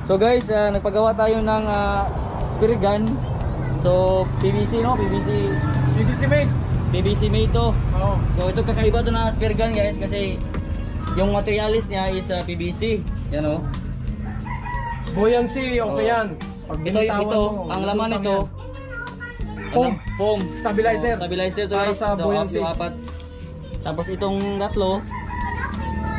So guys, nagpagawa tayo ng spear gun. So PVC no, PVC made. PVC made to. Oo. So ito kakaiba to na spear gun guys kasi yung materialis niya is PVC. Yan o. Buoyancy, okay yan. Pag Ito, ang laman nito foam. Stabilizer. Stabilizer to Para guys. sa buoyancy. Yung apat. Tapos itong tatlo,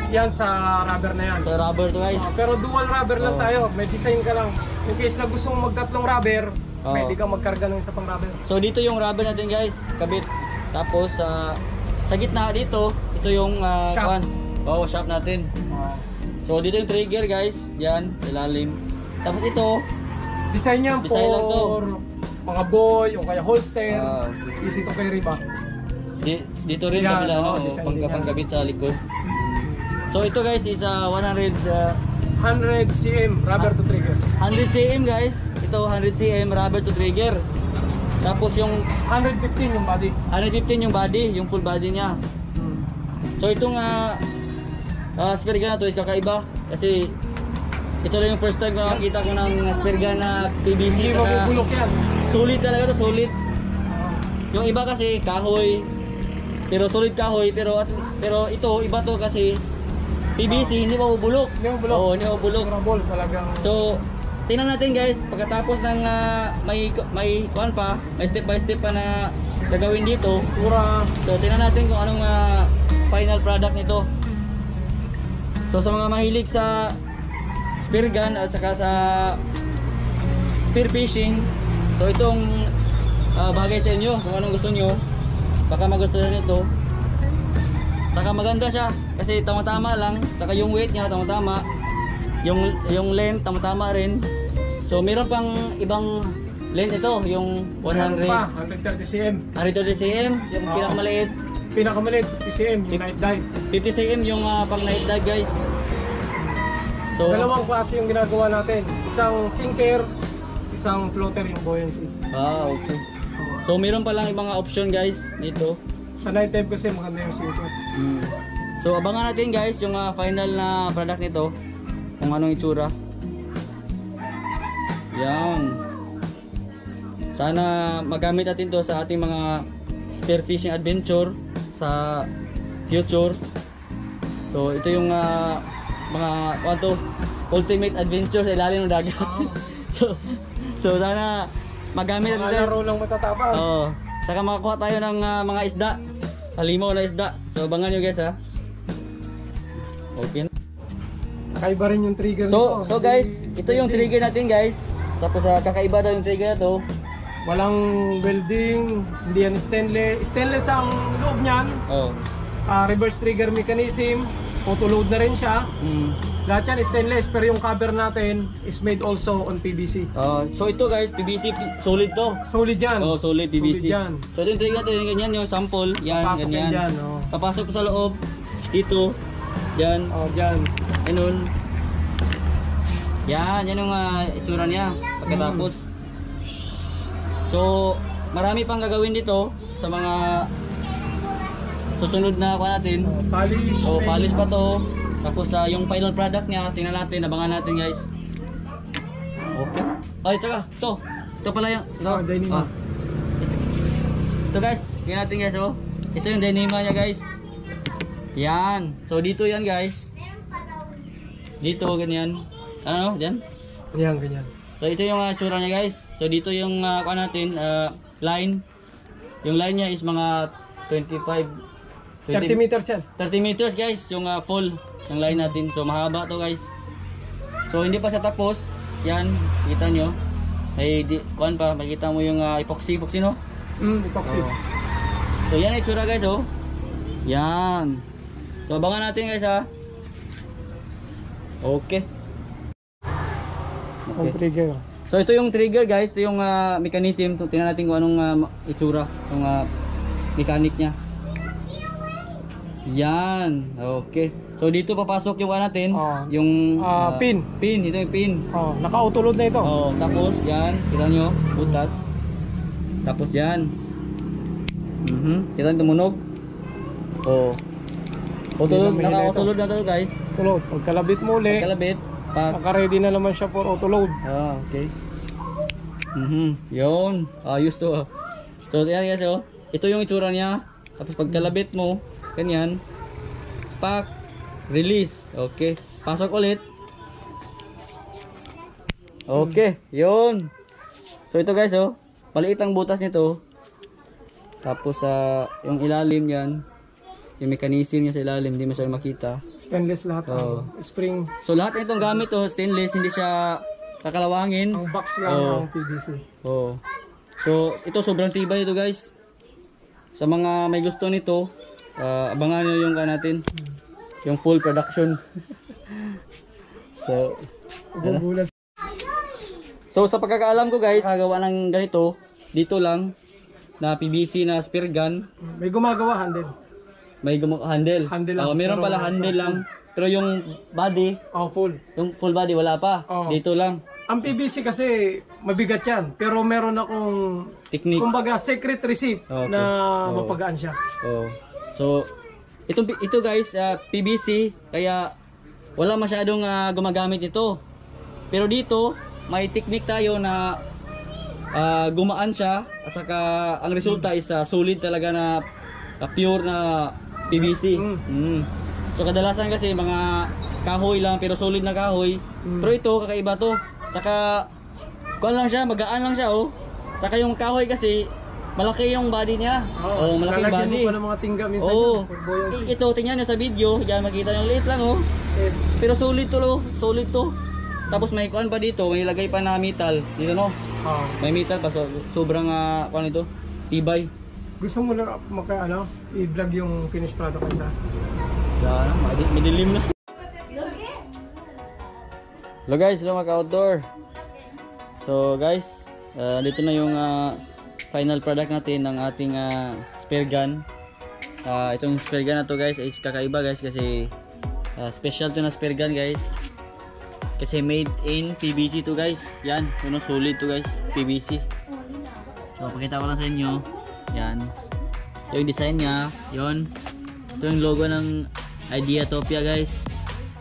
yan sa rubber na yan. so rubber to guys. Pero dual rubber lang tayo. May design ka lang. In case na gusto mong magtatlong rubber, pwede ka magkarga ng isa pang rubber. So dito yung rubber natin guys, kabit. Tapos sa gitna dito, ito yung Shock. shock natin. So dito yung trigger guys, yan, ilalim. Tapos ito, Design niya Design lang to. for mga boy o kaya holster. okay. Easy to carry ba? Dito rin Yan, kabila, design din yan. pangkabit sa likod. So ito guys is 100 100 cm rubber to trigger. 100 cm guys. Ito 100 cm rubber to trigger. Tapos yung 115 yung body. 115 yung body, yung full body niya. So itong spear gun na to is kakaiba kasi ito lang yung first time ko nakakita ko ng spear gun na PVC. Hindi mabubulok yan. Solid talaga to, solid. Yung iba kasi kahoy, pero solid kahoy, pero ito iba to kasi PVC, hindi mabubulok. Hindi mabubulok. Oo, hindi mabubulok. Durable talagang. So tingnan natin guys, pagkatapos ng may kuan pa, may step by step pa na gagawin dito. So tingnan natin kung anong final product nito. So sa mga mahilig sa spear gun at saka sa spear fishing, so itong bagay sa inyo kung anong gusto nyo, baka magustuhan nito. Saka maganda siya kasi tama-tama lang, saka yung weight niya tama-tama, yung length tama-tama rin. So meron pang ibang length ito, yung 130 cm. 130 cm, yung pinakamaliit. Pinakamaliit 50 cm, yung night dive. 50 cm yung pang night dive guys. So Dalawang klase yung ginagawa natin. Isang sinker, isang floater yung buoyancy. okay. So meron pa lang ibang option guys dito. Sa night dive kasi maganda yung sinker. So abangan natin guys yung final na product nito, kung anong itsura. Yan. Sana magamit natin to sa ating mga spear fishing adventure sa future. So ito yung mga ultimate adventure sa ilalim ng dagat. so sana magamit natin. Mga laro lang matatapang. Oo. Saka makakuha tayo ng mga isda. Halimaw na isda. So abangan nyo guys ha. Okay. Kakaiba rin yung trigger So nito. guys, ito yung trigger natin guys. Tapos kakaiba daw yung trigger na to. Walang welding, hindi yan stainless. Stainless ang loob niyan. Oh. Reverse trigger mechanism. Auto-load na rin siya. Lahat yan stainless, pero yung cover natin is made also on PVC. So ito guys, PVC solid to. Solid yan. Oh, solid PVC. Solid yan. So ito yung trigger natin, ganyan yung sample, yan, Papasok ganyan. yan dyan, oh. Papasok sa loob, dito, yan, Dyan. ganun. Yan yung itsura niya pagkatapos. So marami pang gagawin dito sa mga susunod na kuha natin. Polish. So polish pa to. Tapos yung final product niya, tingnan natin, abangan natin guys. Okay. Ay, tsaka, ito pala yung Dyneema. Ito guys, tingnan natin guys oh. Ito yung Dyneema niya guys. Yan. So dito yan guys. Dito ganyan. Ano, diyan? Yan, ganyan. So ito yung tsura niya guys. So dito yung kuha natin, line. Yung line niya is mga 30 meters yan. 30 meters guys, yung full ng line natin. So mahaba to guys. So hindi pa sa tapos. Yan, kita nyo. May kuan pa, makita mo yung epoxy no? Epoxy. So yan yung itsura guys oh. Yan. So abangan natin guys ha. Okay. Ang trigger. So ito yung trigger guys, ito yung mechanism. Tingnan natin kung anong itsura, yung mechanic niya. Yan, okay. So dito papasok yung natin, yung pin. Pin, ito yung pin. Naka-auto-load na ito. Tapos yan, kita nyo, butas. Tapos yan. Kita nyo tumunog. Auto-load, naka-auto-load na to guys. Tulog. Pagkalabit mo ulit. Pagkalabit, Naka-ready na naman siya for auto load. Okay. Yun. Ayos to. So yan guys, oh. Ito yung itsura niya. Tapos pagkalabit mo, ganyan. Pack, release. Okay. Pasok ulit. Okay, yun. So ito guys, oh. Maliit ang butas nito. Tapos yung ilalim yan. Yung mechanism niya sa ilalim, hindi masyadong makita. Stainless lahat. Spring. So lahat itong gamit to, stainless, hindi siya kakalawangin. Ang box lang ang PVC. So ito sobrang tibay ito guys. Sa mga may gusto nito, abangan nyo yung natin. Yung full production. So sa pagkakaalam ko guys, gagawa ng ganito, dito lang na PVC na spear gun. May gumagawa handle. Handle lang. Meron pala handle lang. Pero yung body, full. Yung full body wala pa. Dito lang. Ang PVC kasi mabigat yan. Pero meron akong technique. Kumbaga secret recipe na mapagaan siya. So ito guys, PVC, kaya wala masyadong gumagamit ito. Pero dito may technique tayo na gumaan siya at saka ang resulta is solid talaga na pure na PVC. So kadalasan kasi mga kahoy lang pero solid na kahoy. Pero ito kakaiba to. Saka kuan lang siya, magaan lang siya oh. Saka yung kahoy kasi malaki yung body niya. Malaki yung body. Mo pa ng mga tingga minsan. Ito tingnan niyo sa video, diyan makita yung liit lang oh. Pero solid to. Tapos may kuan pa dito, may ilagay pa na metal. Dito no. May metal pa, so sobrang kuan ito, tibay. Gusto mo lang i-vlog yung finished product isa? Yan, madilim na. Hello guys, hello mga outdoor. So guys, dito na yung final product natin ng ating spear gun. Itong spear gun na to guys is kakaiba guys kasi special to na spear gun guys. Kasi made in PVC to guys. Yan, solid to guys, PVC. So pakita ko lang sa inyo. Yan. Yung design niya, yon. Ito yung logo ng Ideatopia guys.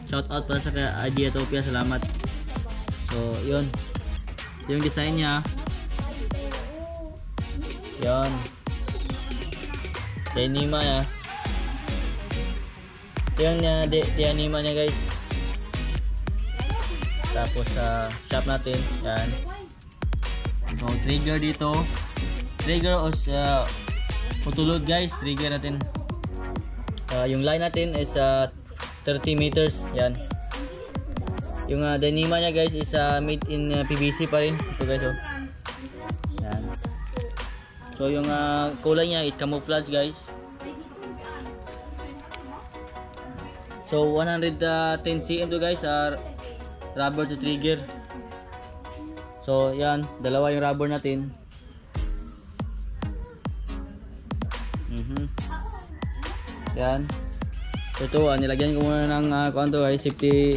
Shout out pala sa Ideatopia, salamat. So, yon. Yung design niya. Yon. Deanima niya. Yung deanima niya guys. Tapos sa shop natin, yan. So, trigger dito. Trigger o putulod guys, trigger natin. Yung line natin is 30 meters, yan. Yung deanima niya guys is made in PVC pa rin. Ito guys oh. Yan. So yung kulay niya is camouflage guys. So 110 cm to guys, rubber to trigger. So yan, dalawa yung rubber natin. Yan. Ito, nilagyan ko muna ng kuanto guys, safety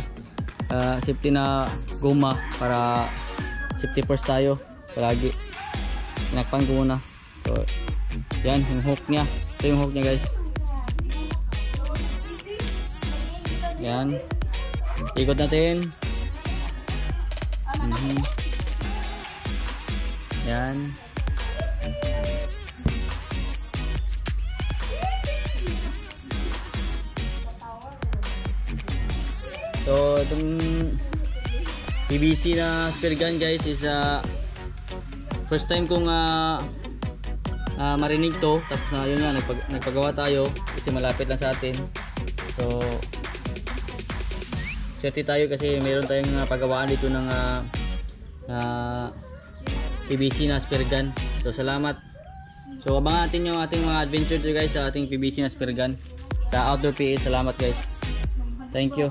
na guma para safety first tayo palagi. Tinakpan ko muna. So, yan yung hook niya. Ito yung hook niya guys. Yan. Ikot natin. Yan. So itong PVC na spear gun guys is first time kong marinig to. Tapos yun nga, nagpagawa tayo kasi malapit lang sa atin. So swerte tayo kasi meron tayong pagawaan dito ng PVC na spear gun. So salamat. So abangan natin yung ating mga adventure to guys sa ating PVC na spear gun sa Outdoor PH. Salamat guys. Thank you.